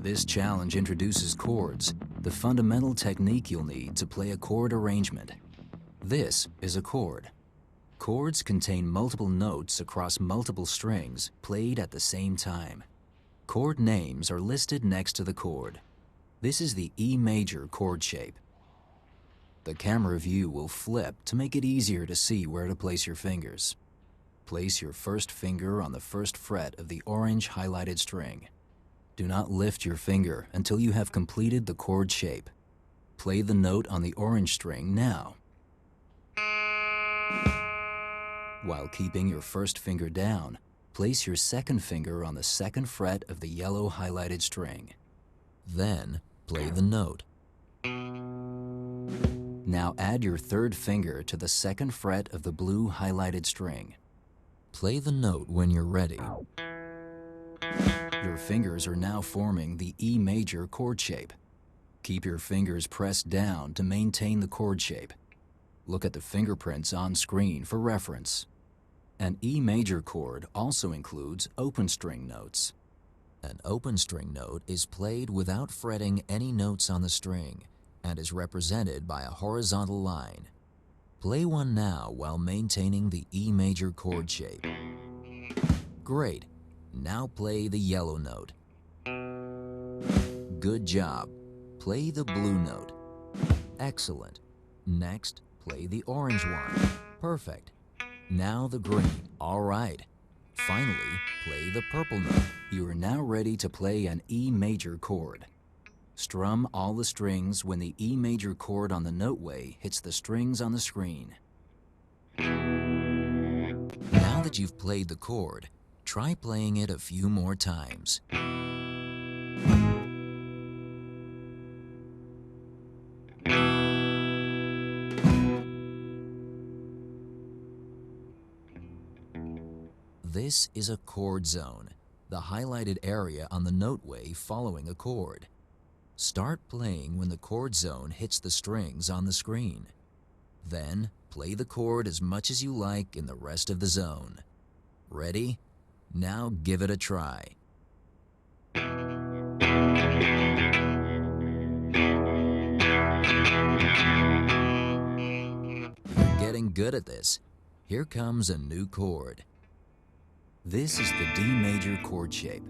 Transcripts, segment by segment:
This challenge introduces chords, the fundamental technique you'll need to play a chord arrangement. This is a chord. Chords contain multiple notes across multiple strings played at the same time. Chord names are listed next to the chord. This is the E major chord shape. The camera view will flip to make it easier to see where to place your fingers. Place your first finger on the first fret of the orange highlighted string. Do not lift your finger until you have completed the chord shape. Play the note on the orange string now, while keeping your first finger down. Place your second finger on the second fret of the yellow highlighted string. Then, play the note. Now add your third finger to the second fret of the blue highlighted string. Play the note when you're ready. Your fingers are now forming the E major chord shape. Keep your fingers pressed down to maintain the chord shape. Look at the fingerprints on screen for reference. An E major chord also includes open string notes. An open string note is played without fretting any notes on the string and is represented by a horizontal line. Play one now while maintaining the E major chord shape. Great! Now play the yellow note. Good job! Play the blue note. Excellent! Next, play the orange one. Perfect! Now the green. All right. Finally, play the purple note. You are now ready to play an E major chord. Strum all the strings when the E major chord on the noteway hits the strings on the screen. Now that you've played the chord, try playing it a few more times. This is a chord zone, the highlighted area on the noteway following a chord. Start playing when the chord zone hits the strings on the screen. Then, play the chord as much as you like in the rest of the zone. Ready? Now give it a try. You're getting good at this. Here comes a new chord. This is the D major chord shape.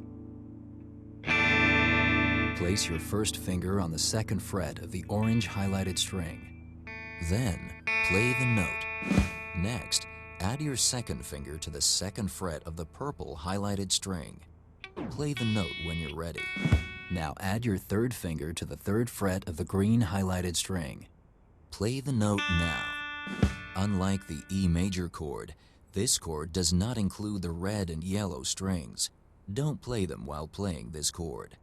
Place your first finger on the second fret of the orange highlighted string. Then, play the note. Next, add your second finger to the second fret of the purple highlighted string. Play the note when you're ready. Now add your third finger to the third fret of the green highlighted string. Play the note now. Unlike the E major chord, this chord does not include the red and yellow strings. Don't play them while playing this chord.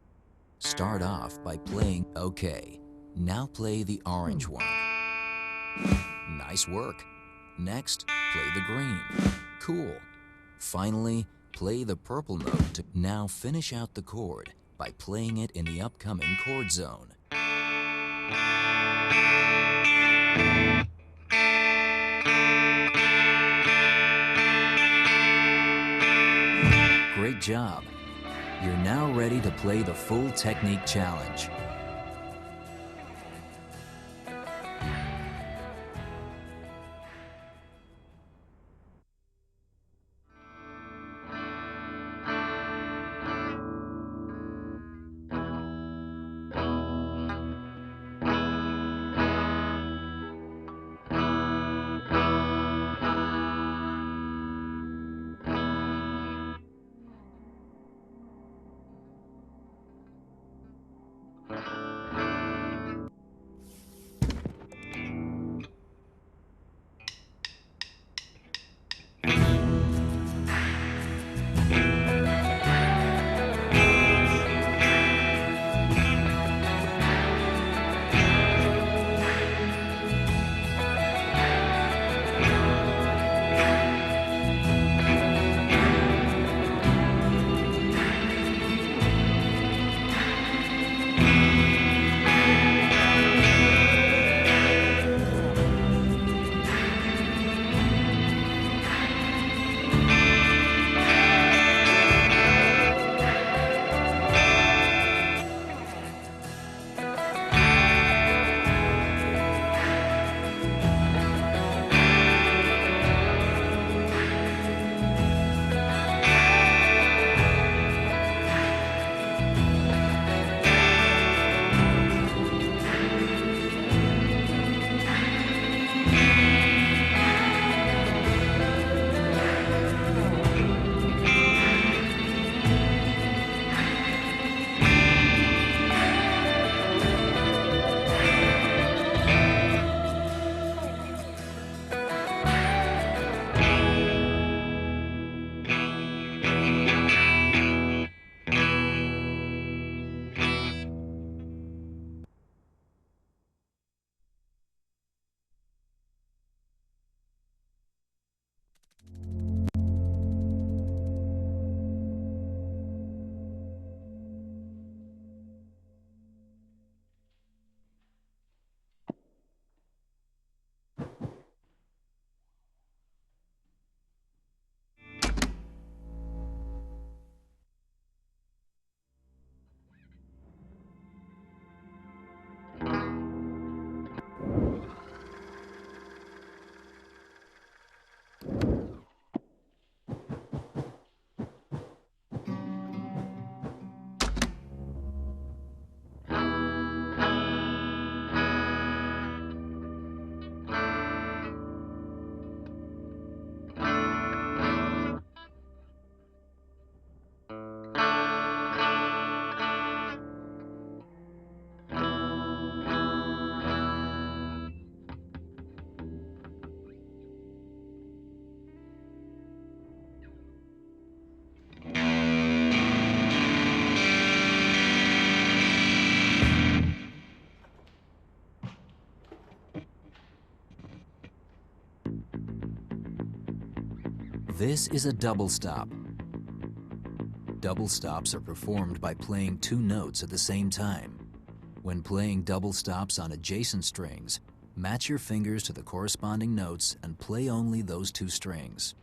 Start off by playing OK. Now play the orange one. Nice work. Next, play the green. Cool. Finally, play the purple note to now finish out the chord by playing it in the upcoming chord zone. Great job! You're now ready to play the full technique challenge. This is a double stop. Double stops are performed by playing two notes at the same time. When playing double stops on adjacent strings, match your fingers to the corresponding notes and play only those two strings.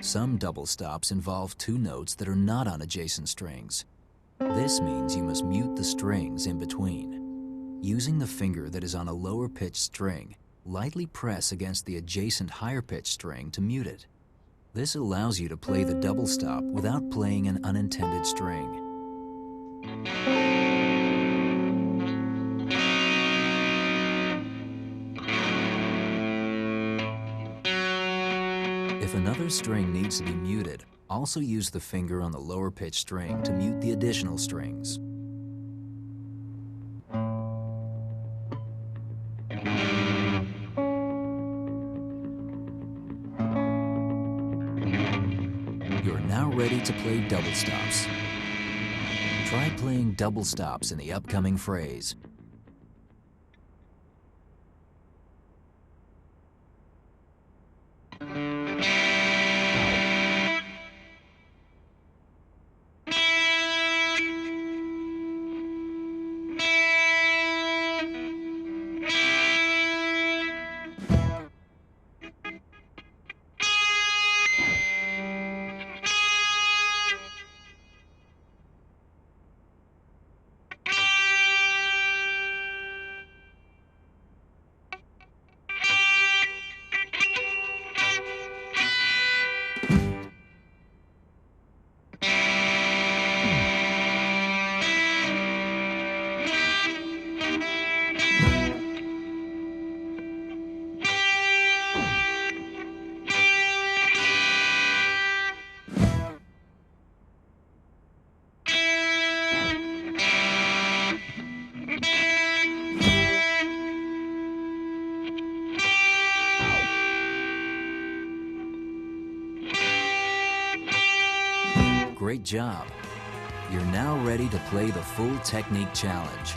Some double stops involve two notes that are not on adjacent strings. This means you must mute the strings in between. Using the finger that is on a lower pitched string, lightly press against the adjacent higher pitched string to mute it. This allows you to play the double stop without playing an unintended string. If another string needs to be muted, also use the finger on the lower pitched string to mute the additional strings. You're now ready to play double stops. Try playing double stops in the upcoming phrase. Great job! You're now ready to play the full technique challenge.